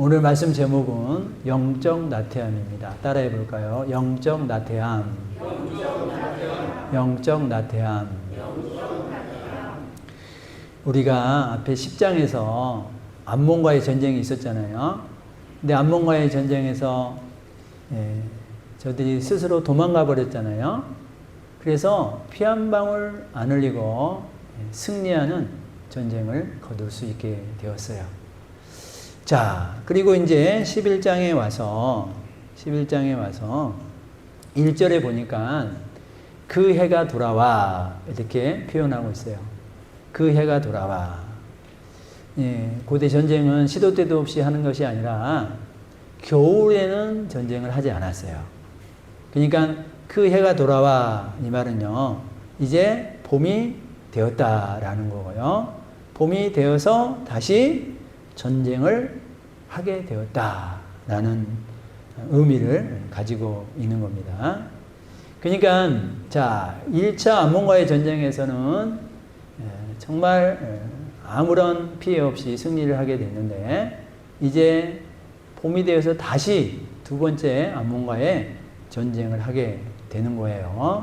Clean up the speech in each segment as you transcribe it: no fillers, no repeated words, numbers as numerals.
오늘 말씀 제목은 영적 나태함입니다. 따라해 볼까요? 영적 나태함. 영적 나태함. 우리가 앞에 10장에서 암몬과의 전쟁이 있었잖아요. 근데 암몬과의 전쟁에서 저들이 스스로 도망가 버렸잖아요. 그래서 피 한 방울 안 흘리고 승리하는 전쟁을 거둘 수 있게 되었어요. 자, 그리고 이제 11장에 와서 1절에 보니까 그 해가 돌아와 이렇게 표현하고 있어요. 그 해가 돌아와. 고대 전쟁은 시도 때도 없이 하는 것이 아니라 겨울에는 전쟁을 하지 않았어요. 그러니까 그 해가 돌아와 이 말은요, 이제 봄이 되었다라는 거고요. 봄이 되어서 다시 전쟁을 하게 되었다라는 의미를 가지고 있는 겁니다. 그러니까 자, 1차 암몬과의 전쟁에서는 정말 아무런 피해 없이 승리를 하게 됐는데 이제 봄이 되어서 다시 두 번째 암몬과의 전쟁을 하게 되는 거예요.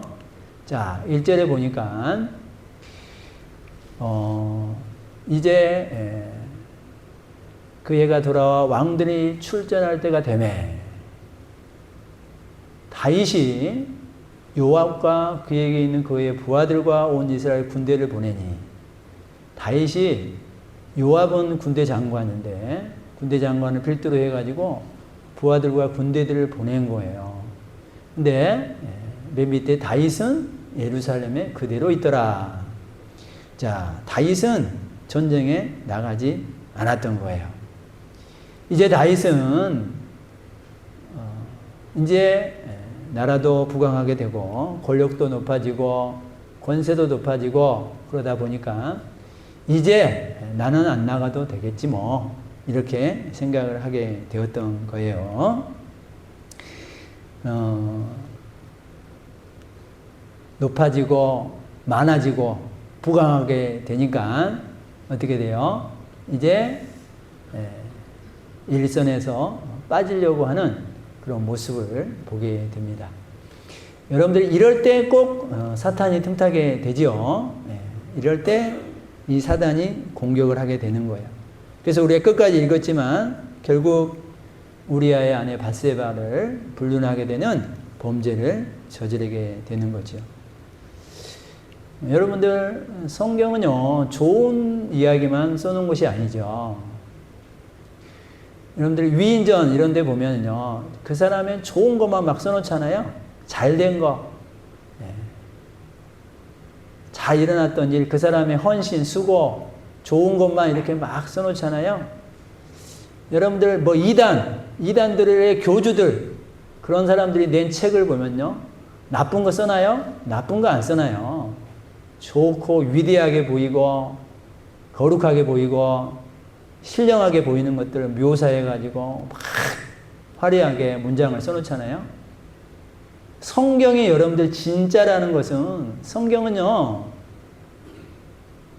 자, 1절에 보니까 이제 그 해가 돌아와 왕들이 출전할 때가 되매 다윗이 요압과 그에게 있는 그의 부하들과 온 이스라엘 군대를 보내니, 다윗이 요압은 군대 장관인데 군대 장관을 필두로 해가지고 부하들과 군대들을 보낸 거예요. 근데 맨 밑에 다윗은 예루살렘에 그대로 있더라. 자, 다윗은 전쟁에 나가지 않았던 거예요. 이제 다윗은 이제 나라도 부강하게 되고 권력도 높아지고 권세도 높아지고 그러다 보니까 이제 나는 안 나가도 되겠지 뭐 이렇게 생각을 하게 되었던 거예요. 높아지고 많아지고 부강하게 되니까 어떻게 돼요? 이제 일선에서 빠지려고 하는 그런 모습을 보게 됩니다. 여러분들이 이럴 때 꼭 사탄이 틈타게 되죠. 이럴 때 이 사단이 공격을 하게 되는 거예요. 그래서 우리가 끝까지 읽었지만 결국 우리아의 아내 밧세바를 불륜하게 되는 범죄를 저지르게 되는 거죠. 여러분들, 성경은요, 좋은 이야기만 써놓은 것이 아니죠. 여러분들 위인전 이런 데 보면요, 그 사람의 좋은 것만 막 써놓잖아요. 잘된 거, 잘 일어났던 일, 그 사람의 헌신, 수고, 좋은 것만 이렇게 막 써놓잖아요. 여러분들 뭐 이단들의 교주들, 그런 사람들이 낸 책을 보면요, 나쁜 거 써나요? 나쁜 거 안 써나요. 좋고 위대하게 보이고 거룩하게 보이고 신령하게 보이는 것들을 묘사해가지고 막 화려하게 문장을 써놓잖아요. 성경이 여러분들 진짜라는 것은, 성경은요,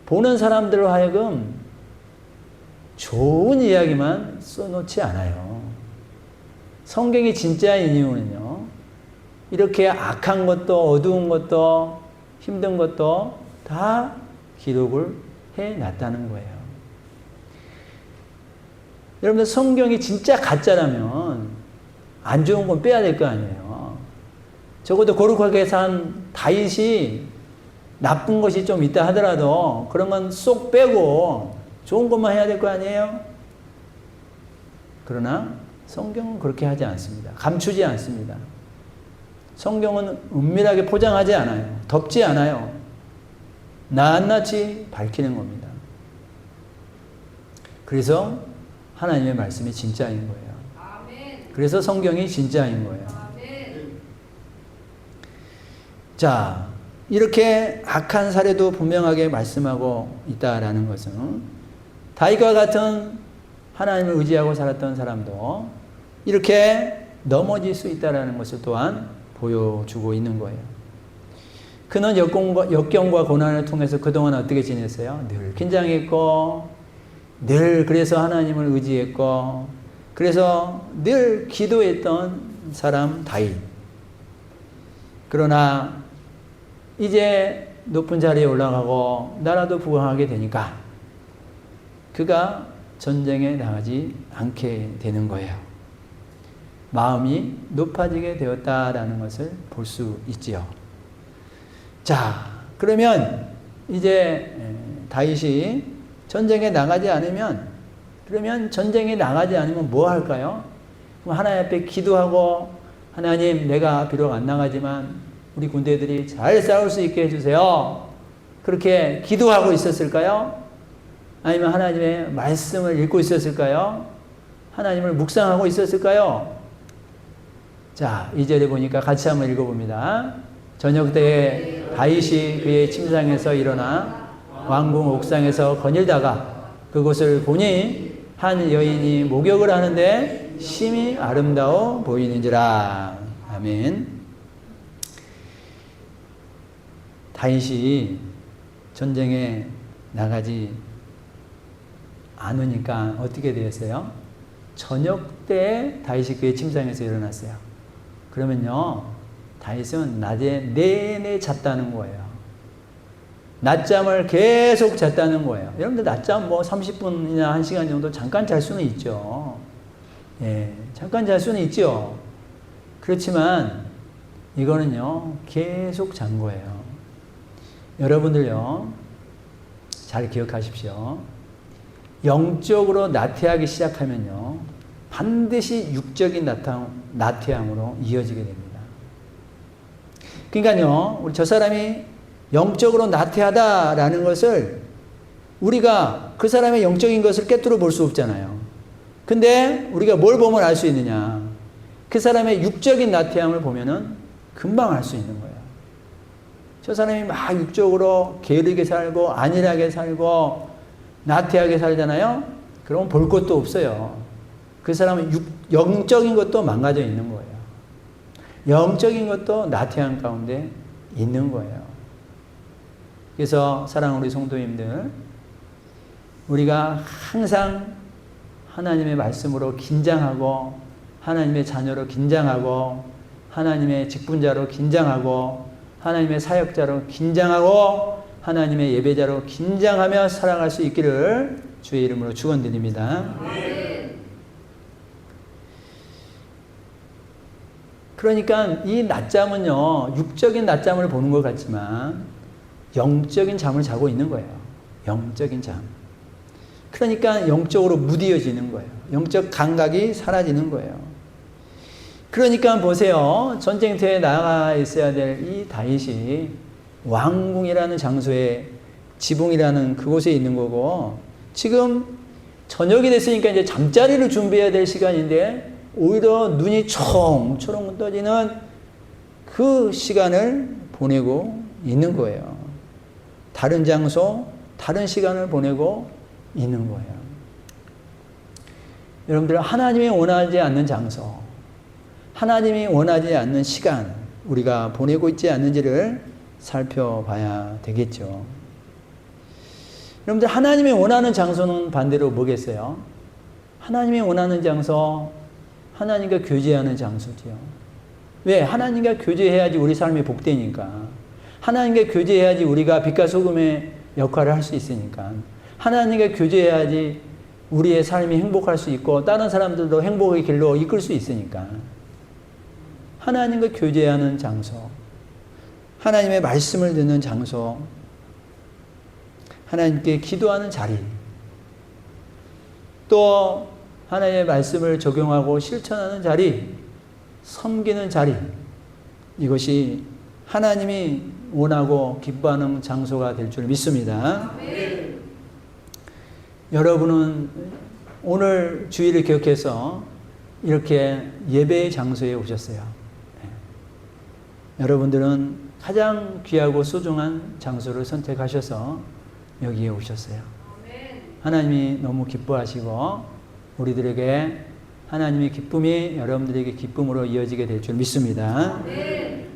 보는 사람들로 하여금 좋은 이야기만 써놓지 않아요. 성경이 진짜인 이유는요, 이렇게 악한 것도 어두운 것도 힘든 것도 다 기록을 해놨다는 거예요. 여러분들, 성경이 진짜 가짜라면 안 좋은 건 빼야 될 거 아니에요. 적어도 거룩하게 산 다윗이 나쁜 것이 좀 있다 하더라도 그런 건 쏙 빼고 좋은 것만 해야 될 거 아니에요? 그러나 성경은 그렇게 하지 않습니다. 감추지 않습니다. 성경은 은밀하게 포장하지 않아요. 덮지 않아요. 낱낱이 밝히는 겁니다. 그래서 하나님의 말씀이 진짜인 거예요. 그래서 성경이 진짜인 거예요. 자, 이렇게 악한 사례도 분명하게 말씀하고 있다라는 것은 다윗과 같은 하나님을 의지하고 살았던 사람도 이렇게 넘어질 수 있다라는 것을 또한 보여주고 있는 거예요. 그는 역경과 고난을 통해서 그동안 어떻게 지냈어요? 늘 긴장했고, 늘 그래서 하나님을 의지했고, 그래서 늘 기도했던 사람 다윗. 그러나 이제 높은 자리에 올라가고 나라도 부강하게 되니까 그가 전쟁에 나가지 않게 되는 거예요. 마음이 높아지게 되었다라는 것을 볼 수 있지요. 자, 그러면 이제 다윗이 전쟁에 나가지 않으면, 그러면 전쟁에 나가지 않으면 뭐 할까요? 그럼 하나님 앞에 기도하고, 하나님, 내가 비록 안 나가지만 우리 군대들이 잘 싸울 수 있게 해주세요. 그렇게 기도하고 있었을까요? 아니면 하나님의 말씀을 읽고 있었을까요? 하나님을 묵상하고 있었을까요? 자, 2절에 보니까 같이 한번 읽어봅니다. 저녁 때에 다윗이 그의 침상에서 일어나 왕궁 옥상에서 거닐다가 그곳을 보니 한 여인이 목욕을 하는데 심히 아름다워 보이는지라. 아멘. 다윗이 전쟁에 나가지 않으니까 어떻게 되었어요? 저녁 때 다윗이 그의 침상에서 일어났어요. 그러면요, 다윗은 낮에 내내 잤다는 거예요. 낮잠을 계속 잤다는 거예요. 여러분들 낮잠 뭐 30분이나 1시간 정도 잠깐 잘 수는 있죠. 예, 잠깐 잘 수는 있죠. 그렇지만 이거는요, 계속 잔 거예요. 여러분들요, 잘 기억하십시오. 영적으로 나태하기 시작하면요, 반드시 육적인 나태함으로 이어지게 됩니다. 그러니까요, 우리 저 사람이 영적으로 나태하다라는 것을 우리가 그 사람의 영적인 것을 꿰뚫어 볼 수 없잖아요. 근데 우리가 뭘 보면 알 수 있느냐? 그 사람의 육적인 나태함을 보면은 금방 알 수 있는 거예요. 저 사람이 막 육적으로 게으르게 살고 안일하게 살고 나태하게 살잖아요. 그러면 볼 것도 없어요. 그 사람은 영적인 것도 망가져 있는 거예요. 영적인 것도 나태한 가운데 있는 거예요. 그래서 사랑하는 우리 성도님들, 우리가 항상 하나님의 말씀으로 긴장하고, 하나님의 자녀로 긴장하고, 하나님의 직분자로 긴장하고, 하나님의 사역자로 긴장하고, 하나님의 예배자로 긴장하며 살아갈 수 있기를 주의 이름으로 축원드립니다. 그러니까 이 낮잠은요, 육적인 낮잠을 보는 것 같지만 영적인 잠을 자고 있는 거예요. 영적인 잠. 그러니까 영적으로 무디어지는 거예요. 영적 감각이 사라지는 거예요. 그러니까 보세요. 전쟁터에 나가 있어야 될 이 다윗이 왕궁이라는 장소에, 지붕이라는 그곳에 있는 거고, 지금 저녁이 됐으니까 이제 잠자리를 준비해야 될 시간인데 오히려 눈이 총초롱 떠지는 그 시간을 보내고 있는 거예요. 다른 장소, 다른 시간을 보내고 있는 거예요. 여러분들, 하나님이 원하지 않는 장소, 하나님이 원하지 않는 시간 우리가 보내고 있지 않는지를 살펴봐야 되겠죠. 여러분들, 하나님이 원하는 장소는 반대로 뭐겠어요? 하나님이 원하는 장소, 하나님과 교제하는 장소지요. 왜? 하나님과 교제해야지 우리 삶이 복되니까. 하나님과 교제해야지 우리가 빛과 소금의 역할을 할 수 있으니까. 하나님과 교제해야지 우리의 삶이 행복할 수 있고 다른 사람들도 행복의 길로 이끌 수 있으니까. 하나님과 교제하는 장소, 하나님의 말씀을 듣는 장소, 하나님께 기도하는 자리, 또 하나님의 말씀을 적용하고 실천하는 자리, 섬기는 자리, 이것이 하나님이 원하고 기뻐하는 장소가 될 줄 믿습니다. 네. 여러분은 오늘 주일을 기억해서 이렇게 예배의 장소에 오셨어요. 네. 여러분들은 가장 귀하고 소중한 장소를 선택하셔서 여기에 오셨어요. 하나님이 너무 기뻐하시고 우리들에게 하나님의 기쁨이 여러분들에게 기쁨으로 이어지게 될 줄 믿습니다.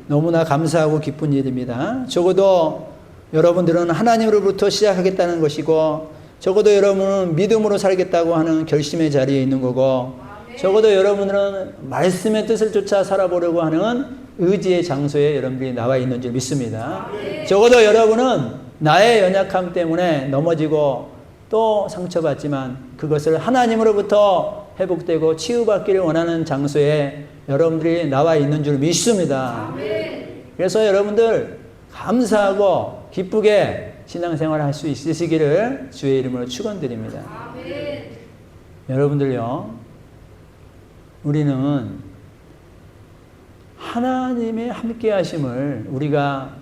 너무나 감사하고 기쁜 일입니다. 적어도 여러분들은 하나님으로부터 시작하겠다는 것이고, 적어도 여러분은 믿음으로 살겠다고 하는 결심의 자리에 있는 거고, 적어도 여러분들은 말씀의 뜻을 쫓아 살아보려고 하는 의지의 장소에 여러분들이 나와 있는 줄 믿습니다. 적어도 여러분은 나의 연약함 때문에 넘어지고 또 상처받지만 그것을 하나님으로부터 회복되고 치유받기를 원하는 장소에 여러분들이 나와 있는 줄 믿습니다. 그래서 여러분들 감사하고 기쁘게 신앙생활을 할 수 있으시기를 주의 이름으로 축원드립니다. 여러분들요, 우리는 하나님의 함께 하심을 우리가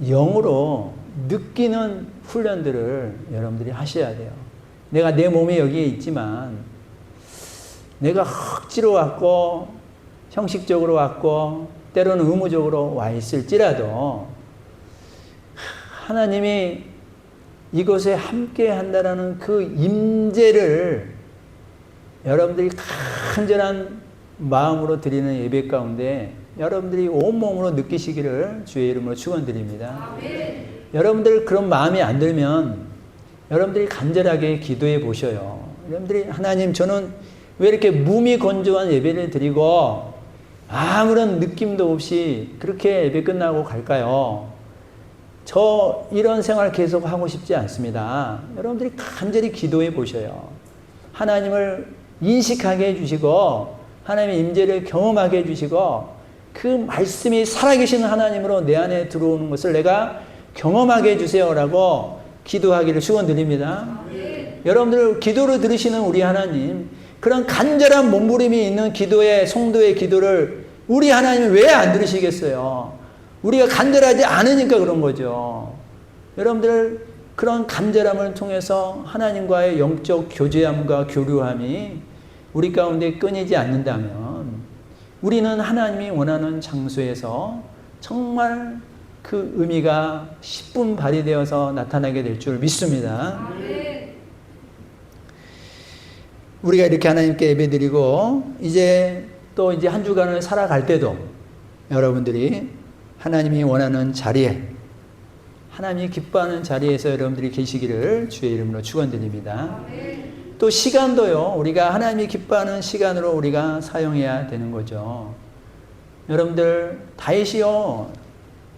영으로 느끼는 훈련들을 여러분들이 하셔야 돼요. 내가 내 몸이 여기에 있지만 내가 억지로 왔고 형식적으로 왔고 때로는 의무적으로 와 있을지라도 하나님이 이곳에 함께 한다라는 그 임재를 여러분들이 간절한 마음으로 드리는 예배 가운데 여러분들이 온몸으로 느끼시기를 주의 이름으로 축원드립니다. 여러분들 그런 마음이 안 들면 여러분들이 간절하게 기도해 보셔요. 여러분들이 하나님, 저는 왜 이렇게 무미건조한 예배를 드리고 아무런 느낌도 없이 그렇게 예배 끝나고 갈까요? 저 이런 생활 계속 하고 싶지 않습니다. 여러분들이 간절히 기도해 보셔요. 하나님을 인식하게 해주시고 하나님의 임재를 경험하게 해주시고 그 말씀이 살아계신 하나님으로 내 안에 들어오는 것을 내가 경험하게 해주세요라고 기도하기를 축원드립니다. 여러분들 기도를 들으시는 우리 하나님, 그런 간절한 몸부림이 있는 기도의 성도의 기도를 우리 하나님이 왜 안 들으시겠어요? 우리가 간절하지 않으니까 그런 거죠. 여러분들 그런 간절함을 통해서 하나님과의 영적 교제함과 교류함이 우리 가운데 끊이지 않는다면 우리는 하나님이 원하는 장소에서 정말 그 의미가 10분 발휘되어서 나타나게 될 줄 믿습니다. 우리가 이렇게 하나님께 예배드리고 이제 한 주간을 살아갈 때도 여러분들이 하나님이 원하는 자리에, 하나님이 기뻐하는 자리에서 여러분들이 계시기를 주의 이름으로 축원드립니다. 또 시간도요, 우리가 하나님이 기뻐하는 시간으로 우리가 사용해야 되는 거죠. 여러분들 다윗이요,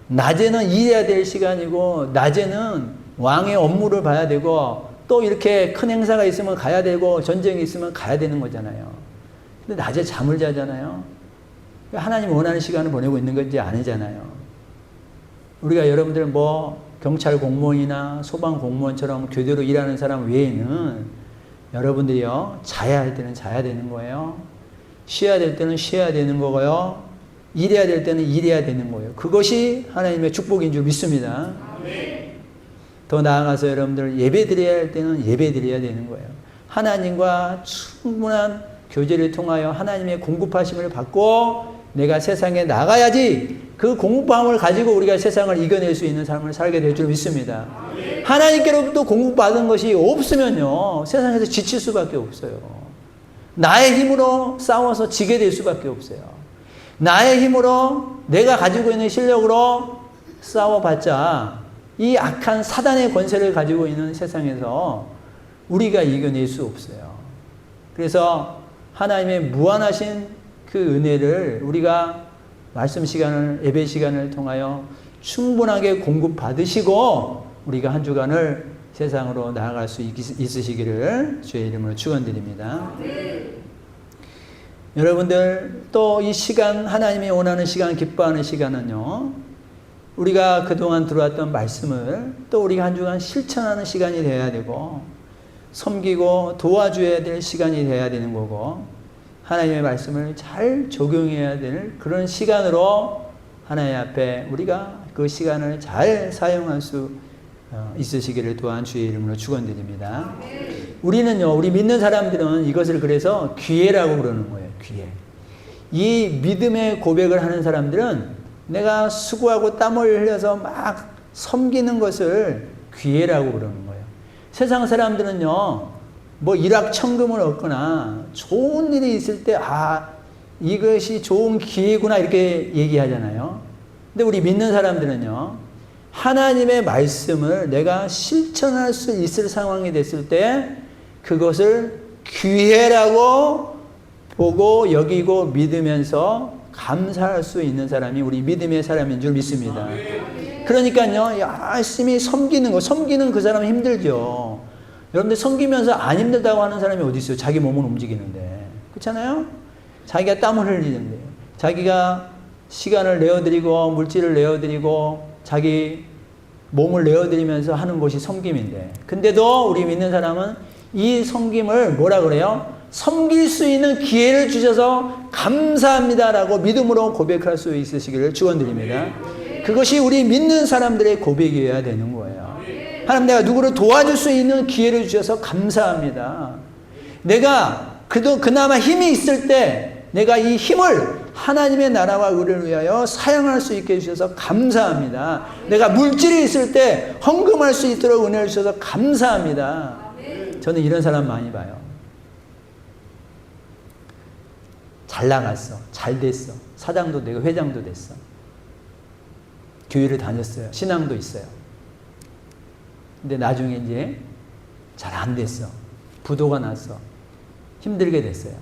낮에는 일해야 될 시간이고 낮에는 왕의 업무를 봐야 되고 또 이렇게 큰 행사가 있으면 가야 되고 전쟁이 있으면 가야 되는 거잖아요. 근데 낮에 잠을 자잖아요. 하나님 원하는 시간을 보내고 있는 건지 아니잖아요. 우리가 여러분들 경찰 공무원이나 소방 공무원처럼 교대로 일하는 사람 외에는 여러분들이요, 자야 할 때는 자야 되는 거예요. 쉬어야 될 때는 쉬어야 되는 거고요. 일해야 될 때는 일해야 되는 거예요. 그것이 하나님의 축복인 줄 믿습니다. 더 나아가서 여러분들 예배 드려야 할 때는 예배 드려야 되는 거예요. 하나님과 충분한 교제를 통하여 하나님의 공급하심을 받고 내가 세상에 나가야지 그 공급함을 가지고 우리가 세상을 이겨낼 수 있는 삶을 살게 될 줄 믿습니다. 하나님께로부터 공급받은 것이 없으면요, 세상에서 지칠 수밖에 없어요. 나의 힘으로 싸워서 지게 될 수밖에 없어요. 나의 힘으로 내가 가지고 있는 실력으로 싸워봤자 이 악한 사단의 권세를 가지고 있는 세상에서 우리가 이겨낼 수 없어요. 그래서 하나님의 무한하신 그 은혜를 우리가 말씀 시간을, 예배 시간을 통하여 충분하게 공급받으시고 우리가 한 주간을 세상으로 나아갈 수 있으시기를 주의 이름으로 축원드립니다. 여러분들 또 이 시간, 하나님이 원하는 시간, 기뻐하는 시간은요, 우리가 그동안 들어왔던 말씀을 또 우리가 한 주간 실천하는 시간이 돼야 되고 섬기고 도와줘야 될 시간이 돼야 되는 거고 하나님의 말씀을 잘 적용해야 될 그런 시간으로 하나님 앞에 우리가 그 시간을 잘 사용할 수 있으시기를 또한 주의 이름으로 축원드립니다. 우리는요, 우리 믿는 사람들은 이것을 그래서 기회라고 그러는 거예요. 기회. 이 믿음의 고백을 하는 사람들은 내가 수고하고 땀을 흘려서 막 섬기는 것을 기회라고 그러는 거예요. 세상 사람들은요, 일확천금을 얻거나 좋은 일이 있을 때 이것이 좋은 기회구나 이렇게 얘기하잖아요. 근데 우리 믿는 사람들은요, 하나님의 말씀을 내가 실천할 수 있을 상황이 됐을 때 그것을 기회라고 보고 여기고 믿으면서 감사할 수 있는 사람이 우리 믿음의 사람인 줄 믿습니다. 그러니까요, 열심히 섬기는 그 사람은 힘들죠. 여러분들 섬기면서 안 힘들다고 하는 사람이 어디 있어요? 자기 몸은 움직이는데. 그렇잖아요? 자기가 땀을 흘리는데, 자기가 시간을 내어드리고 물질을 내어드리고 자기 몸을 내어드리면서 하는 것이 섬김인데, 근데도 우리 믿는 사람은 이 섬김을 뭐라 그래요? 섬길 수 있는 기회를 주셔서 감사합니다라고 믿음으로 고백할 수 있으시기를 축원드립니다. 그것이 우리 믿는 사람들의 고백이어야 되는 거예요. 하나님, 내가 누구를 도와줄 수 있는 기회를 주셔서 감사합니다. 내가 그나마 힘이 있을 때 내가 이 힘을 하나님의 나라와 의를 위하여 사용할 수 있게 해주셔서 감사합니다. 내가 물질이 있을 때 헌금할 수 있도록 은혜를 주셔서 감사합니다. 저는 이런 사람 많이 봐요. 잘 나갔어. 잘 됐어. 사장도 되고 회장도 됐어. 교회를 다녔어요. 신앙도 있어요. 근데 나중에 이제 잘 안 됐어. 부도가 났어. 힘들게 됐어요.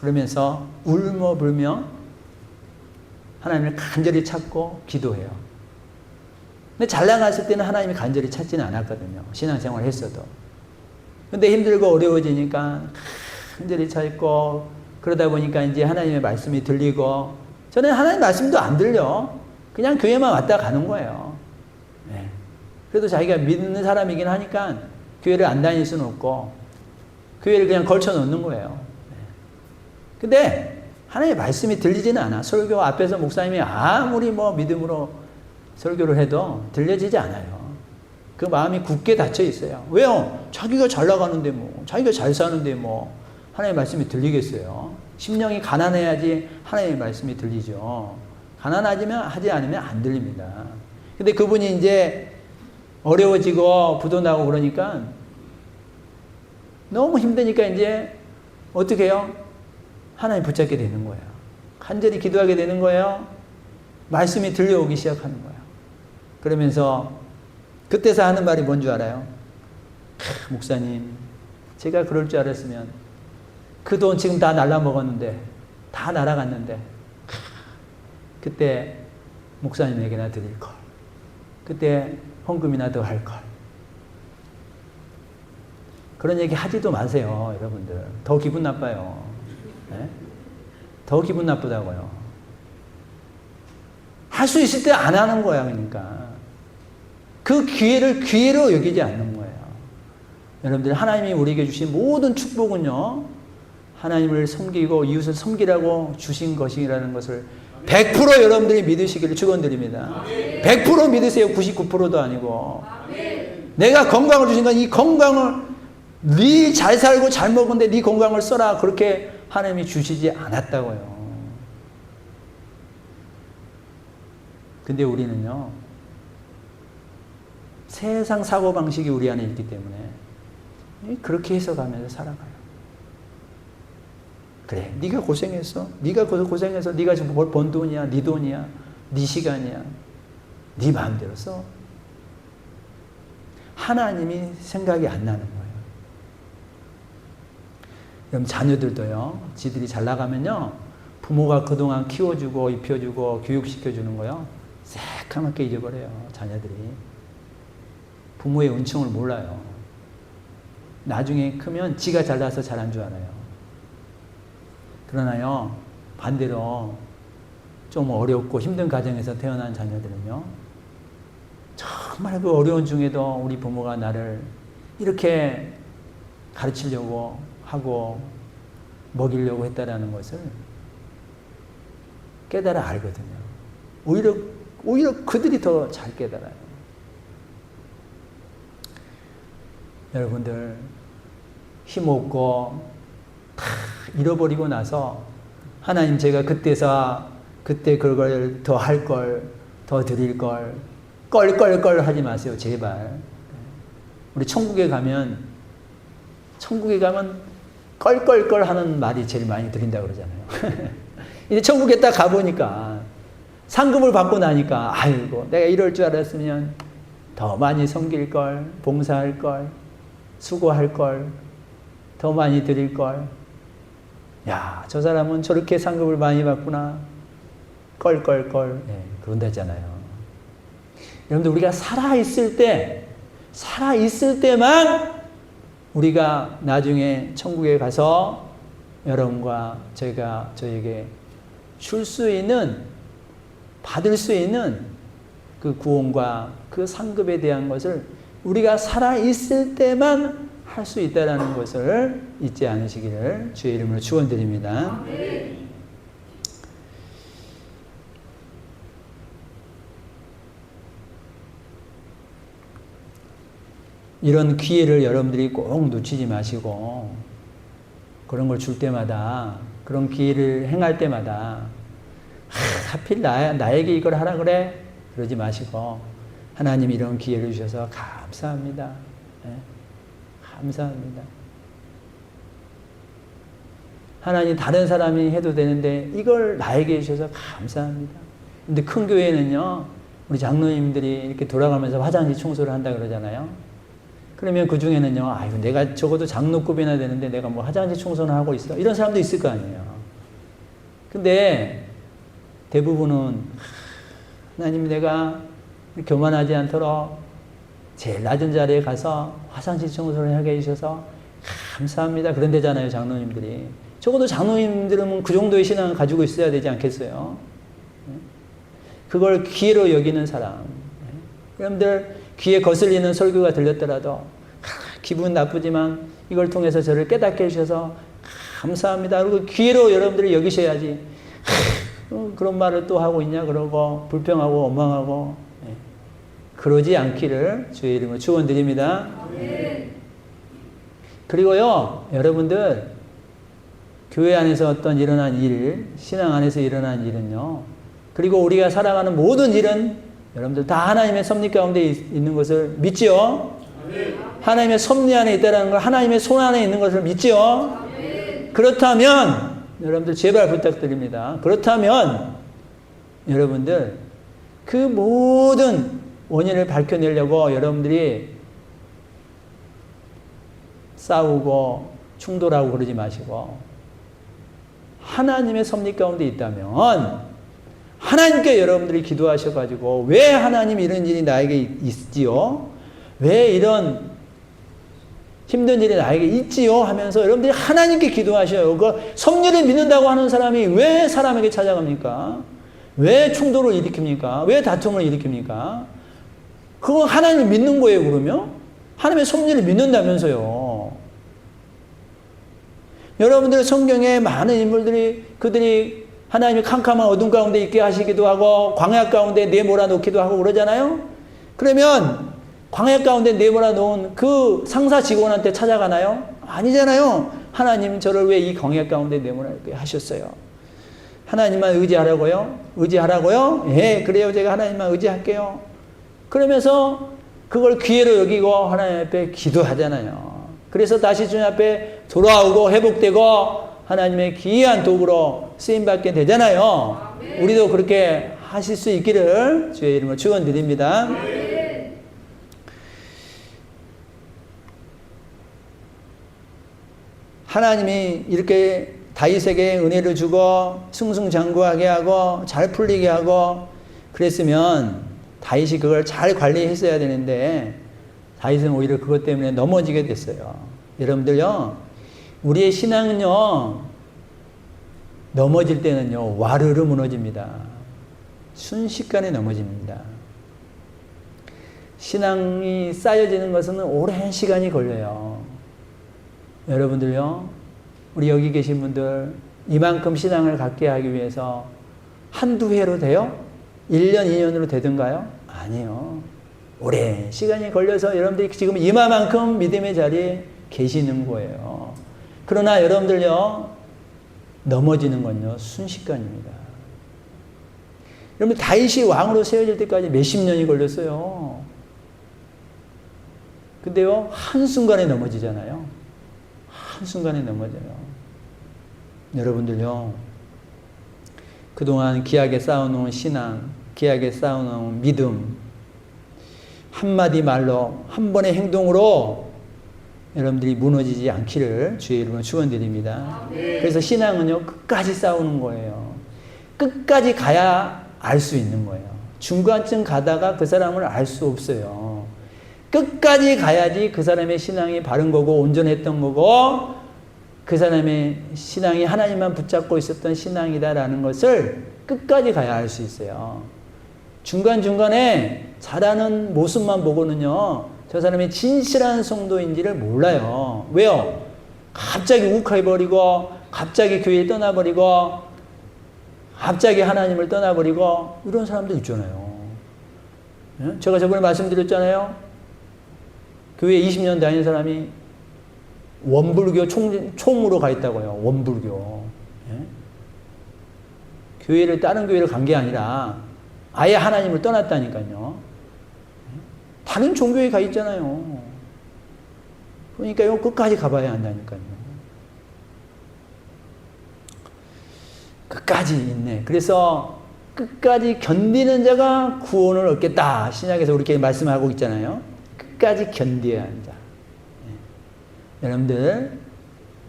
그러면서 울며불며 하나님을 간절히 찾고 기도해요. 근데 잘 나갔을 때는 하나님이 간절히 찾지는 않았거든요. 신앙생활을 했어도. 근데 힘들고 어려워지니까 간절히 찾고 그러다 보니까 이제 하나님의 말씀이 들리고, 저는 하나님 말씀도 안 들려. 그냥 교회만 왔다 가는 거예요. 네. 그래도 자기가 믿는 사람이긴 하니까 교회를 안 다닐 수는 없고 교회를 그냥 걸쳐 놓는 거예요. 근데 하나님의 말씀이 들리지는 않아. 설교 앞에서 목사님이 아무리 믿음으로 설교를 해도 들려지지 않아요. 그 마음이 굳게 닫혀 있어요. 왜요? 자기가 잘 나가는데 자기가 잘 사는데 하나님의 말씀이 들리겠어요. 심령이 가난해야지 하나님의 말씀이 들리죠. 가난하지 않으면 안 들립니다. 근데 그분이 이제 어려워지고 부도나고 그러니까 너무 힘드니까 이제 어떻게 해요? 하나님 붙잡게 되는 거예요. 간절히 기도하게 되는 거예요. 말씀이 들려오기 시작하는 거예요. 그러면서 그때서 하는 말이 뭔 줄 알아요? 목사님, 제가 그럴 줄 알았으면 그 돈 지금 다 날라먹었는데, 다 날아갔는데 그때 목사님에게나 드릴 걸. 그때 헌금이나 더 할 걸. 그런 얘기 하지도 마세요, 여러분들. 더 기분 나빠요. 네? 더 기분 나쁘다고요. 할 수 있을 때 안 하는 거야, 그러니까. 그 기회를 기회로 여기지 않는 거예요. 여러분들, 하나님이 우리에게 주신 모든 축복은요, 하나님을 섬기고 이웃을 섬기라고 주신 것이라는 것을 100% 여러분들이 믿으시기를 축원드립니다. 100% 믿으세요. 99%도 아니고. 내가 건강을 주신 건 이 건강을 네 잘 살고 잘 먹은데 네 건강을 써라. 그렇게 하나님이 주시지 않았다고요. 근데 우리는요, 세상 사고방식이 우리 안에 있기 때문에 그렇게 해석하면서 살아가요. 그래, 네가 고생했어. 네가 고생해서 네가 지금 번 돈이야, 네 돈이야, 네 시간이야, 네 마음대로 써. 하나님이 생각이 안 나는 거예요. 그럼 자녀들도요, 지들이 잘 나가면요, 부모가 그동안 키워주고 입혀주고 교육시켜주는 거요, 새까맣게 잊어버려요. 자녀들이 부모의 은총을 몰라요. 나중에 크면 지가 잘나서 잘한 줄 알아요. 그러나요, 반대로 좀 어렵고 힘든 가정에서 태어난 자녀들은요, 정말 그 어려운 중에도 우리 부모가 나를 이렇게 가르치려고 하고 먹이려고 했다라는 것을 깨달아 알거든요. 오히려 그들이 더 잘 깨달아요. 여러분들, 힘없고 다 잃어버리고 나서 하나님, 제가 그때 그걸 더 할 걸, 더 드릴 걸, 껄껄껄 하지 마세요. 제발. 우리 천국에 가면 껄껄껄 하는 말이 제일 많이 들린다고 그러잖아요. 이제 천국에 딱 가보니까 상급을 받고 나니까, 아이고, 내가 이럴 줄 알았으면 더 많이 섬길 걸, 봉사할 걸, 수고할 걸, 더 많이 드릴 걸. 야, 저 사람은 저렇게 상급을 많이 받구나. 껄껄껄. 예, 그런다잖아요. 여러분들, 우리가 살아있을 때만 우리가 나중에 천국에 가서 여러분과 저에게 줄 수 있는, 받을 수 있는 그 구원과 그 상급에 대한 것을 우리가 살아있을 때만 할 수 있다는 것을 잊지 않으시기를 주의 이름으로 축원드립니다. 이런 기회를 여러분들이 꼭 놓치지 마시고, 그런 걸 줄 때마다, 그런 기회를 행할 때마다 하필 나에게 이걸 하라 그래? 그러지 마시고, 하나님 이런 기회를 주셔서 감사합니다. 네? 감사합니다. 하나님 다른 사람이 해도 되는데 이걸 나에게 주셔서 감사합니다. 근데 큰 교회는요, 우리 장로님들이 이렇게 돌아가면서 화장실 청소를 한다 그러잖아요. 그러면 그 중에는요, 아유, 내가 적어도 장로급이나 되는데 내가 뭐 화장실 청소는 하고 있어. 이런 사람도 있을 거 아니에요. 근데 대부분은 하나님, 내가 교만하지 않도록 제일 낮은 자리에 가서 화장실 청소를 하게 해주셔서 감사합니다. 그런 데잖아요, 장로님들이. 적어도 장로님들은 그 정도의 신앙을 가지고 있어야 되지 않겠어요? 그걸 기회로 여기는 사람. 여러분들, 귀에 거슬리는 설교가 들렸더라도 기분 나쁘지만 이걸 통해서 저를 깨닫게 해주셔서 감사합니다. 그리고 기회로 여러분들이 여기셔야지. 그런 말을 또 하고 있냐 그러고 불평하고 원망하고, 그러지 않기를 주의 이름으로 축원드립니다. 그리고요, 여러분들, 교회 안에서 어떤 일어난 일, 신앙 안에서 일어난 일은요, 그리고 우리가 살아가는 모든 일은 여러분들 다 하나님의 섭리 가운데 있는 것을 믿지요? 하나님의 섭리 안에 있다는 걸, 하나님의 손 안에 있는 것을 믿지요? 그렇다면 여러분들 제발 부탁드립니다. 그렇다면 여러분들 그 모든 원인을 밝혀내려고 여러분들이 싸우고 충돌하고 그러지 마시고, 하나님의 섭리 가운데 있다면 하나님께 여러분들이 기도하셔가지고, 왜 하나님 이런 일이 나에게 있지요? 왜 이런 힘든 일이 나에게 있지요? 하면서 여러분들이 하나님께 기도하셔요. 그 섭리를 믿는다고 하는 사람이 왜 사람에게 찾아갑니까? 왜 충돌을 일으킵니까? 왜 다툼을 일으킵니까? 그거 하나님을 믿는 거예요, 그러면? 하나님의 섭리를 믿는다면서요. 여러분들 성경에 많은 인물들이, 그들이 하나님의 캄캄한 어둠 가운데 있게 하시기도 하고 광야 가운데 내몰아 놓기도 하고 그러잖아요. 그러면 광야 가운데 내몰아 놓은 그 상사 직원한테 찾아가나요? 아니잖아요. 하나님 저를 왜 이 광야 가운데 내몰아 놓게 하셨어요? 하나님만 의지하라고요? 의지하라고요? 예, 그래요. 제가 하나님만 의지할게요. 그러면서 그걸 기회로 여기고 하나님 앞에 기도하잖아요. 그래서 다시 주님 앞에 돌아오고 회복되고 하나님의 귀한 도구로 쓰임받게 되잖아요. 우리도 그렇게 하실 수 있기를 주의 이름으로 축원드립니다. 하나님이 이렇게 다윗에게 은혜를 주고 승승장구하게 하고 잘 풀리게 하고 그랬으면 다윗이 그걸 잘 관리했어야 되는데 다윗은 오히려 그것 때문에 넘어지게 됐어요. 여러분들요, 우리의 신앙은요, 넘어질 때는요, 와르르 무너집니다. 순식간에 넘어집니다. 신앙이 쌓여지는 것은 오랜 시간이 걸려요. 여러분들요, 우리 여기 계신 분들 이만큼 신앙을 갖게 하기 위해서 한두 해로 돼요? 1년, 2년으로 되든가요? 아니요. 오랜 시간이 걸려서 여러분들이 지금 이마만큼 믿음의 자리에 계시는 거예요. 그러나 여러분들요, 넘어지는 건요, 순식간입니다. 여러분, 다윗이 왕으로 세워질 때까지 몇십 년이 걸렸어요. 근데요, 한순간에 넘어지잖아요. 한순간에 넘어져요. 여러분들요, 그동안 귀하게 쌓아놓은 신앙, 귀하게 쌓아놓은 믿음, 한마디 말로, 한 번의 행동으로 여러분들이 무너지지 않기를 주의 이름으로 축원드립니다. 그래서 신앙은요, 끝까지 싸우는 거예요. 끝까지 가야 알 수 있는 거예요. 중간쯤 가다가 그 사람을 알 수 없어요. 끝까지 가야지 그 사람의 신앙이 바른 거고 온전했던 거고 그 사람의 신앙이 하나님만 붙잡고 있었던 신앙이다라는 것을 끝까지 가야 알 수 있어요. 중간중간에 잘하는 모습만 보고는요, 저 사람이 진실한 성도인지를 몰라요. 왜요? 갑자기 욱해버리고 갑자기 교회를 떠나버리고 갑자기 하나님을 떠나버리고 이런 사람도 있잖아요. 제가 저번에 말씀드렸잖아요. 교회 20년 다니는 사람이 원불교 총무로 가 있다고요. 원불교. 교회를 다른 교회를 간 게 아니라 아예 하나님을 떠났다니까요. 다른 종교에 가 있잖아요. 그러니까요, 끝까지 가봐야 한다니까요. 끝까지 있네. 그래서 끝까지 견디는 자가 구원을 얻겠다. 신약에서 우리께 말씀하고 있잖아요. 끝까지 견뎌야 하는 자. 여러분들,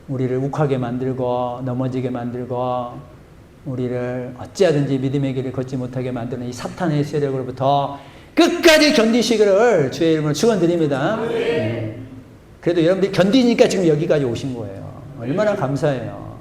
우리를 욱하게 만들고 넘어지게 만들고 우리를 어찌하든지 믿음의 길을 걷지 못하게 만드는 이 사탄의 세력으로부터 끝까지 견디시기를 주의 이름으로 축원드립니다. 그래도 여러분들이 견디니까 지금 여기까지 오신 거예요. 얼마나 감사해요.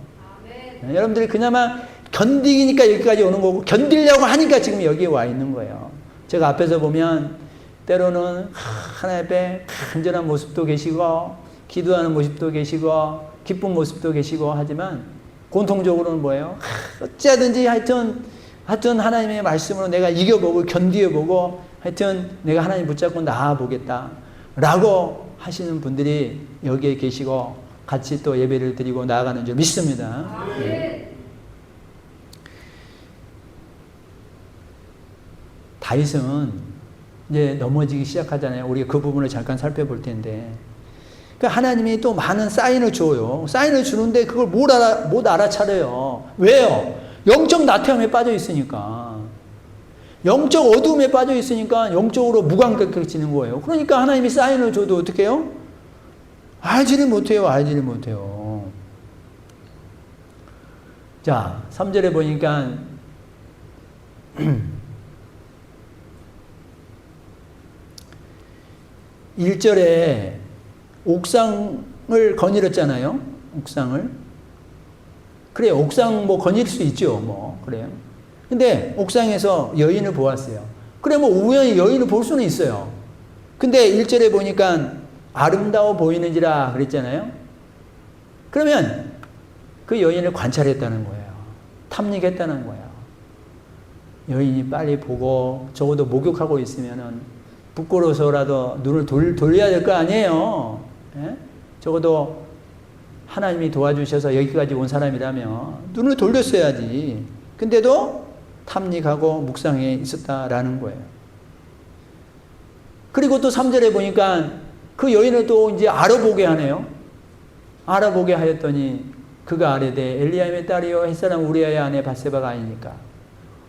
여러분들이 그나마 견디니까 여기까지 오는 거고 견디려고 하니까 지금 여기에 와 있는 거예요. 제가 앞에서 보면 때로는 하나님 앞에 간절한 모습도 계시고 기도하는 모습도 계시고 기쁜 모습도 계시고 하지만 공통적으로는 뭐예요? 어찌하든지 하여튼 하나님의 말씀으로 내가 이겨보고 견디어보고 하여튼 내가 하나님 붙잡고 나아보겠다 라고 하시는 분들이 여기에 계시고 같이 또 예배를 드리고 나아가는 줄 믿습니다. 네. 다윗은 이제 넘어지기 시작하잖아요. 우리가 그 부분을 잠깐 살펴볼 텐데, 그러니까 하나님이 또 많은 사인을 줘요. 사인을 주는데 그걸 못 알아차려요. 왜요? 영적 나태함에 빠져 있으니까. 영적 어두움에 빠져 있으니까 영적으로 무감각해지는 거예요. 그러니까 하나님이 사인을 줘도 어떻게 해요? 알지를 못해요. 자, 3절에 보니까 1절에 옥상을 거닐었잖아요. 옥상을. 그래요. 옥상 뭐 거닐 수 있죠. 뭐 그래요. 근데 옥상에서 여인을 보았어요. 그래 뭐 우연히 여인을 볼 수는 있어요. 근데 1절에 보니까 아름다워 보이는지라 그랬잖아요. 그러면 그 여인을 관찰했다는 거예요. 탐닉했다는 거예요. 여인이 빨리 보고 적어도 목욕하고 있으면은 부끄러워서라도 눈을 돌려야 될 거 아니에요. 예? 적어도 하나님이 도와주셔서 여기까지 온 사람이라면 눈을 돌렸어야지. 근데도 탐닉하고 묵상해 있었다라는 거예요. 그리고 또 3절에 보니까 그 여인을 또 이제 알아보게 하네요. 알아보게 하였더니 그가 아뢰되 엘리야의 딸이요 햇사람 우리아의 아내 밧세바가 아니니까.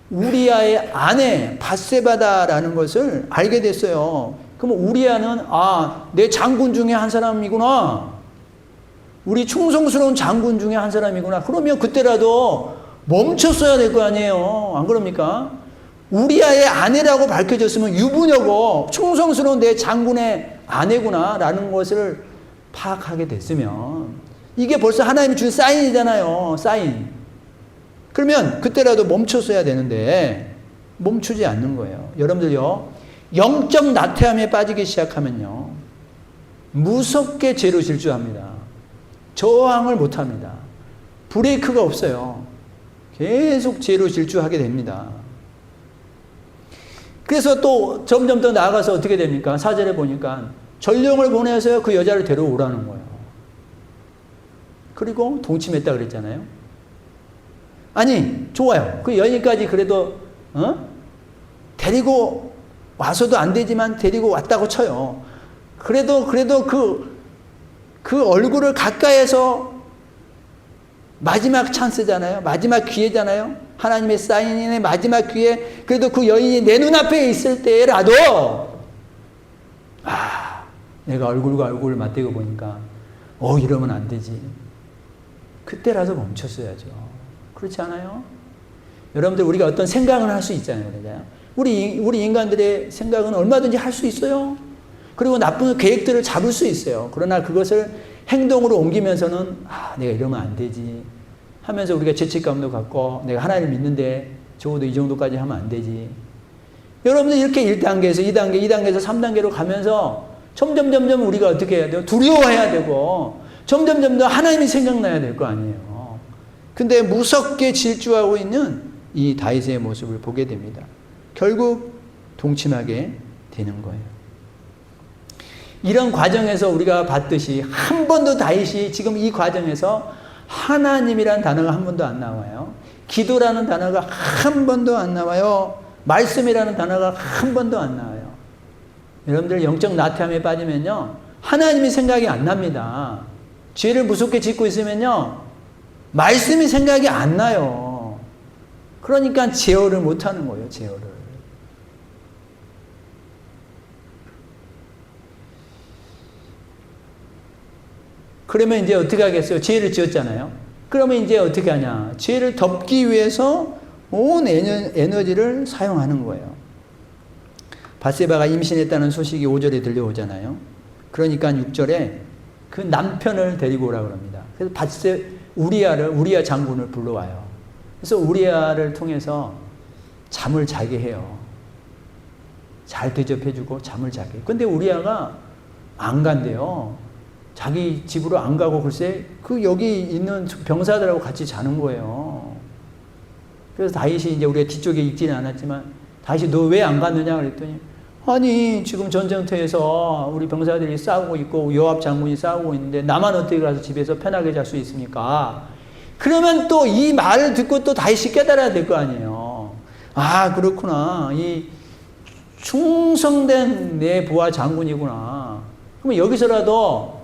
우리아의 아내 밧세바다라는 것을 알게 됐어요. 그럼 우리아는 내 장군 중에 한 사람이구나. 우리 충성스러운 장군 중에 한 사람이구나. 그러면 그때라도 멈췄어야 될 거 아니에요. 안 그럽니까? 우리아의 아내라고 밝혀졌으면 유부녀고 충성스러운 내 장군의 아내구나 라는 것을 파악하게 됐으면 이게 벌써 하나님이 준 사인이잖아요. 사인. 그러면 그때라도 멈췄어야 되는데 멈추지 않는 거예요. 여러분들요, 영적 나태함에 빠지기 시작하면요 무섭게 죄로 질주합니다. 저항을 못합니다. 브레이크가 없어요. 계속 죄로 질주하게 됩니다. 그래서 또 점점 더 나아가서 어떻게 됩니까? 4절에 보니까 전령을 보내서 그 여자를 데려오라는 거예요. 그리고 동침했다 그랬잖아요. 아니 좋아요. 그 여인까지 그래도 데리고 와서도 안 되지만 데리고 왔다고 쳐요. 그래도 그 얼굴을 가까이에서 마지막 찬스잖아요. 마지막 기회잖아요. 하나님의 사인의 마지막 기회. 그래도 그 여인이 내 눈앞에 있을 때라도 내가 얼굴과 얼굴을 맞대고 보니까 이러면 안 되지. 그때라도 멈췄어야죠. 그렇지 않아요? 여러분들 우리가 어떤 생각을 할 수 있잖아요. 그러잖아요. 우리 인간들의 생각은 얼마든지 할 수 있어요. 그리고 나쁜 계획들을 잡을 수 있어요. 그러나 그것을 행동으로 옮기면서는 내가 이러면 안 되지 하면서 우리가 죄책감도 갖고 내가 하나님을 믿는데 적어도 이 정도까지 하면 안 되지. 여러분들 이렇게 1단계에서 2단계, 2단계에서 3단계로 가면서 점점 우리가 어떻게 해야 돼요? 두려워해야 되고 점점 하나님이 생각나야 될 거 아니에요. 근데 무섭게 질주하고 있는 이 다윗의 모습을 보게 됩니다. 결국 동침하게 되는 거예요. 이런 과정에서 우리가 봤듯이 한 번도 다윗이 지금 이 과정에서 하나님이라는 단어가 한 번도 안 나와요. 기도라는 단어가 한 번도 안 나와요. 말씀이라는 단어가 한 번도 안 나와요. 여러분들 영적 나태함에 빠지면요, 하나님이 생각이 안 납니다. 죄를 무섭게 짓고 있으면요, 말씀이 생각이 안 나요. 그러니까 제어를 못 하는 거예요, 제어를. 그러면 이제 어떻게 하겠어요? 죄를 지었잖아요. 그러면 이제 어떻게 하냐? 죄를 덮기 위해서 온 에너지를 사용하는 거예요. 밧세바가 임신했다는 소식이 5절에 들려오잖아요. 그러니까 6절에 그 남편을 데리고 오라고 합니다. 그래서 우리아 장군을 불러와요. 그래서 우리아를 통해서 잠을 자게 해요. 잘 대접해주고 잠을 자게 해요. 근데 우리아가 안 간대요. 자기 집으로 안 가고 글쎄 여기 있는 병사들하고 같이 자는 거예요. 그래서 다윗이 이제 우리가 뒤쪽에 읽지는 않았지만 다윗이 너 왜 안 갔느냐 그랬더니 아니 지금 전쟁터에서 우리 병사들이 싸우고 있고 요압 장군이 싸우고 있는데 나만 어떻게 가서 집에서 편하게 잘 수 있습니까? 그러면 또 이 말을 듣고 또 다윗이 깨달아야 될 거 아니에요. 아 그렇구나. 이 충성된 내 부하 장군이구나. 그러면 여기서라도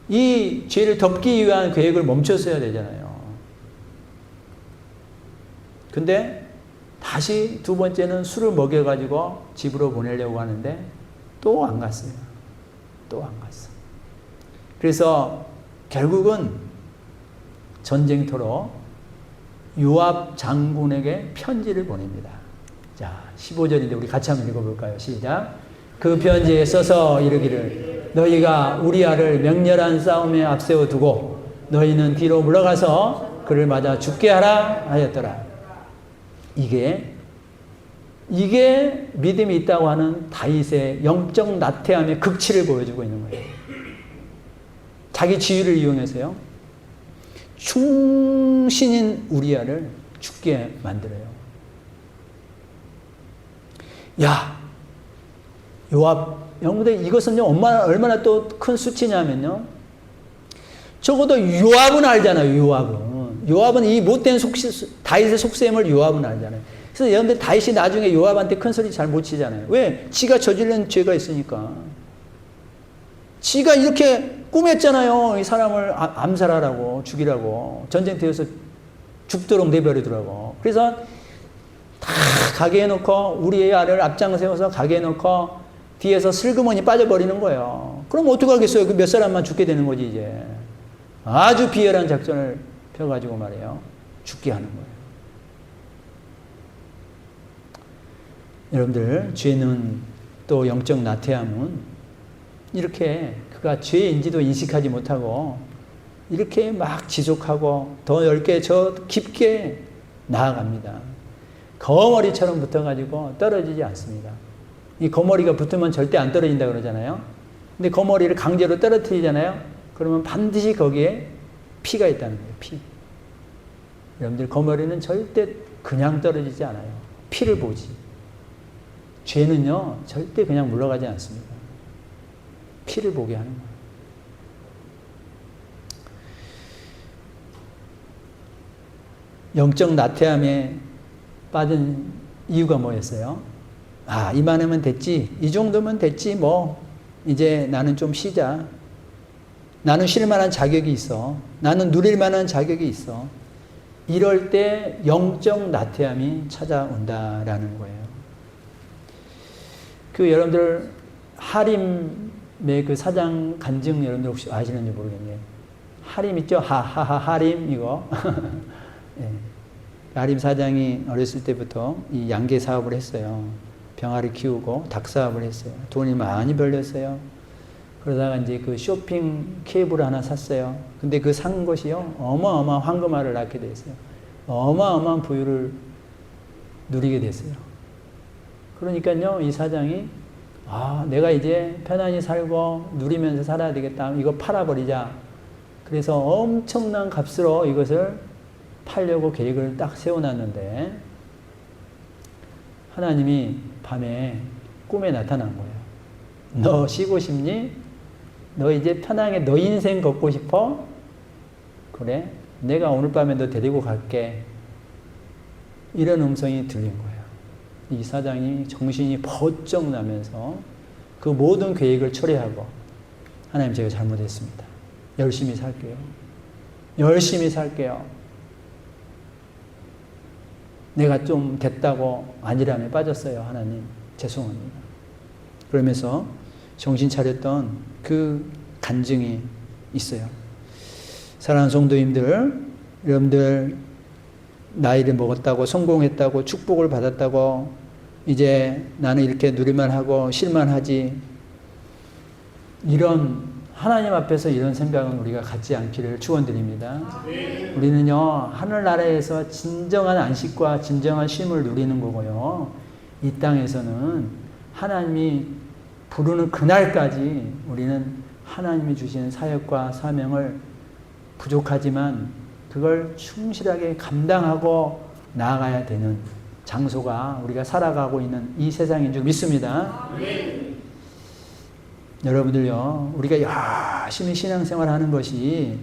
이 죄를 덮기 위한 계획을 멈췄어야 되잖아요. 근데 다시 두 번째는 술을 먹여가지고 집으로 보내려고 하는데 또 안 갔어요. 또 안 갔어. 그래서 결국은 전쟁터로 요압 장군에게 편지를 보냅니다. 자, 15절인데 우리 같이 한번 읽어볼까요? 시작. 그 편지에 써서 이르기를 너희가 우리아를 맹렬한 싸움에 앞세워 두고 너희는 뒤로 물러가서 그를 맞아 죽게 하라 하였더라. 이게 믿음이 있다고 하는 다윗의 영적 나태함의 극치를 보여주고 있는 거예요. 자기 지위를 이용해서요, 충신인 우리아를 죽게 만들어요. 야, 요압, 여러분들 이것은요, 얼마나 또 큰 수치냐면요, 적어도 요압은 알잖아요, 요압은 이 못된 다윗의 속셈을 요압은 알잖아요. 그래서 여러분들 다윗이 나중에 요압한테 큰 소리 잘 못 치잖아요. 왜? 지가 저지른 죄가 있으니까. 지가 이렇게 꾸몄잖아요. 이 사람을 암살하라고, 죽이라고. 전쟁터에서 죽도록 내버리더라고. 그래서 다 가게 해놓고 우리의 알을 앞장 세워서 가게 해놓고 뒤에서 슬그머니 빠져버리는 거예요. 그럼 어떡하겠어요? 그 몇 사람만 죽게 되는 거지 이제. 아주 비열한 작전을 펴가지고 말이에요. 죽게 하는 거예요. 여러분들, 죄는 또 영적 나태함은 이렇게 그가 죄인지도 인식하지 못하고 이렇게 막 지속하고 더 넓게 저 깊게 나아갑니다. 거머리처럼 붙어가지고 떨어지지 않습니다. 이 거머리가 붙으면 절대 안 떨어진다 그러잖아요. 근데 거머리를 강제로 떨어뜨리잖아요. 그러면 반드시 거기에 피가 있다는 거예요. 피. 여러분들, 거머리는 절대 그냥 떨어지지 않아요. 피를 보지. 죄는요, 절대 그냥 물러가지 않습니다. 피를 보게 하는 거예요. 영적 나태함에 빠진 이유가 뭐였어요? 아, 이만하면 됐지. 이 정도면 됐지. 뭐 이제 나는 좀 쉬자. 나는 쉴 만한 자격이 있어. 나는 누릴 만한 자격이 있어. 이럴 때 영적 나태함이 찾아온다라는 거예요. 여러분들 하림 그 사장 간증 여러분들 혹시 아시는지 모르겠네요. 하림 있죠? 하림 이거. 예. 하림 사장이 어렸을 때부터 이 양계 사업을 했어요. 병아리 키우고 닭 사업을 했어요. 돈이 많이 벌렸어요. 그러다가 이제 그 쇼핑 케이블을 하나 샀어요. 근데 그 산 것이요, 어마어마한 황금알을 낳게 됐어요. 어마어마한 부유를 누리게 됐어요. 그러니까요, 이 사장이 내가 이제 편안히 살고 누리면서 살아야 되겠다. 이거 팔아버리자. 그래서 엄청난 값으로 이것을 팔려고 계획을 딱 세워놨는데 하나님이 밤에 꿈에 나타난 거예요. 너 쉬고 싶니? 너 이제 편하게 너 인생 걷고 싶어? 그래? 내가 오늘 밤에 너 데리고 갈게. 이런 음성이 들린 거예요. 이 사장이 정신이 번쩍 나면서 그 모든 계획을 철회하고, 하나님 제가 잘못했습니다. 열심히 살게요. 열심히 살게요. 내가 좀 됐다고 안일함에 빠졌어요. 하나님 죄송합니다. 그러면서 정신 차렸던 그 간증이 있어요. 사랑하는 성도님들, 여러분들 나이를 먹었다고, 성공했다고, 축복을 받았다고 이제 나는 이렇게 누리만 하고 쉴만 하지, 이런 하나님 앞에서 이런 생각은 우리가 갖지 않기를 축원드립니다. 우리는요, 하늘나라에서 진정한 안식과 진정한 쉼을 누리는 거고요, 이 땅에서는 하나님이 부르는 그날까지 우리는 하나님이 주신 사역과 사명을 부족하지만 그걸 충실하게 감당하고 나아가야 되는 장소가 우리가 살아가고 있는 이 세상인 줄 믿습니다. 여러분들요, 우리가 열심히 신앙생활 하는 것이,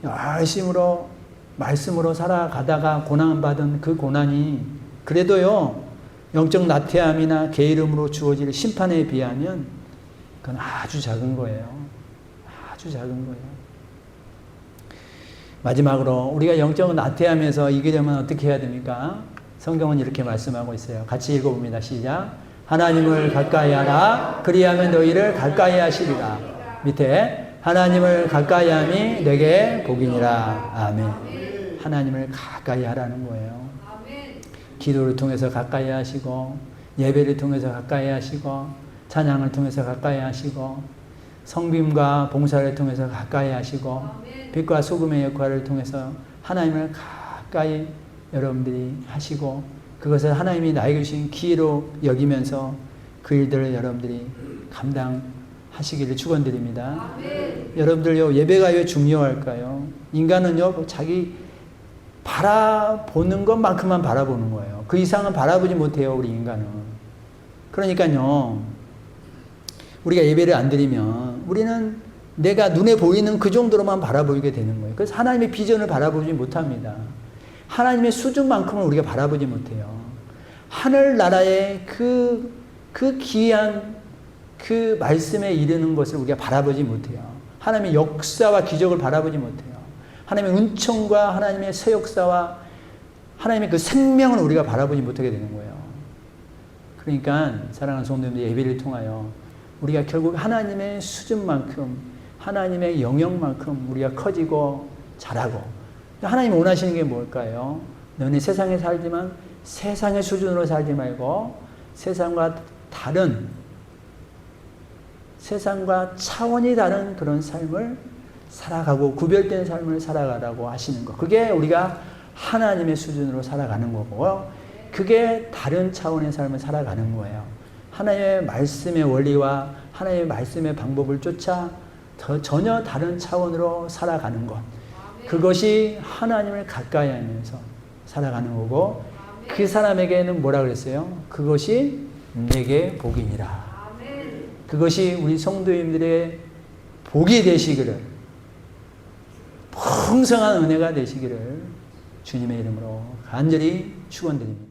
열심으로 말씀으로 살아가다가 고난받은 그 고난이 그래도요, 영적 나태함이나 게으름으로 주어질 심판에 비하면 그건 아주 작은 거예요. 아주 작은 거예요. 마지막으로 우리가 영적 나태함에서 이기려면 어떻게 해야 됩니까? 성경은 이렇게 말씀하고 있어요. 같이 읽어봅니다. 시작. 하나님을 가까이 하라. 그리하면 너희를 가까이 하시리라. 밑에 하나님을 가까이 함이 내게 복이니라. 아멘. 하나님을 가까이 하라는 거예요. 기도를 통해서 가까이 하시고, 예배를 통해서 가까이 하시고, 찬양을 통해서 가까이 하시고, 성김과 봉사를 통해서 가까이 하시고, 빛과 소금의 역할을 통해서 하나님을 가까이 여러분들이 하시고, 그것을 하나님이 나에게 주신 기회로 여기면서 그 일들을 여러분들이 감당하시기를 축원드립니다. 여러분들요, 예배가 왜 중요할까요? 인간은요, 자기 바라보는 것만큼만 바라보는 거예요. 그 이상은 바라보지 못해요, 우리 인간은. 그러니까요, 우리가 예배를 안 드리면 우리는 내가 눈에 보이는 그 정도로만 바라보게 되는 거예요. 그래서 하나님의 비전을 바라보지 못합니다. 하나님의 수준만큼은 우리가 바라보지 못해요. 하늘나라의 그 귀한 그 말씀에 이르는 것을 우리가 바라보지 못해요. 하나님의 역사와 기적을 바라보지 못해요. 하나님의 은총과 하나님의 새 역사와 하나님의 그 생명을 우리가 바라보지 못하게 되는 거예요. 그러니까 사랑하는 성도님들, 예배를 통하여 우리가 결국 하나님의 수준만큼, 하나님의 영역만큼 우리가 커지고 자라고, 하나님이 원하시는 게 뭘까요? 너네 세상에 살지만 세상의 수준으로 살지 말고 세상과 다른, 세상과 차원이 다른 그런 삶을 살아가고 구별된 삶을 살아가라고 하시는 것. 그게 우리가 하나님의 수준으로 살아가는 거고, 그게 다른 차원의 삶을 살아가는 거예요. 하나님의 말씀의 원리와 하나님의 말씀의 방법을 쫓아 전혀 다른 차원으로 살아가는 것. 그것이 하나님을 가까이 하면서 살아가는 거고, 그 사람에게는 뭐라 그랬어요? 그것이 내게 복이니라. 그것이 우리 성도님들의 복이 되시기를, 풍성한 은혜가 되시기를 주님의 이름으로 간절히 축원드립니다.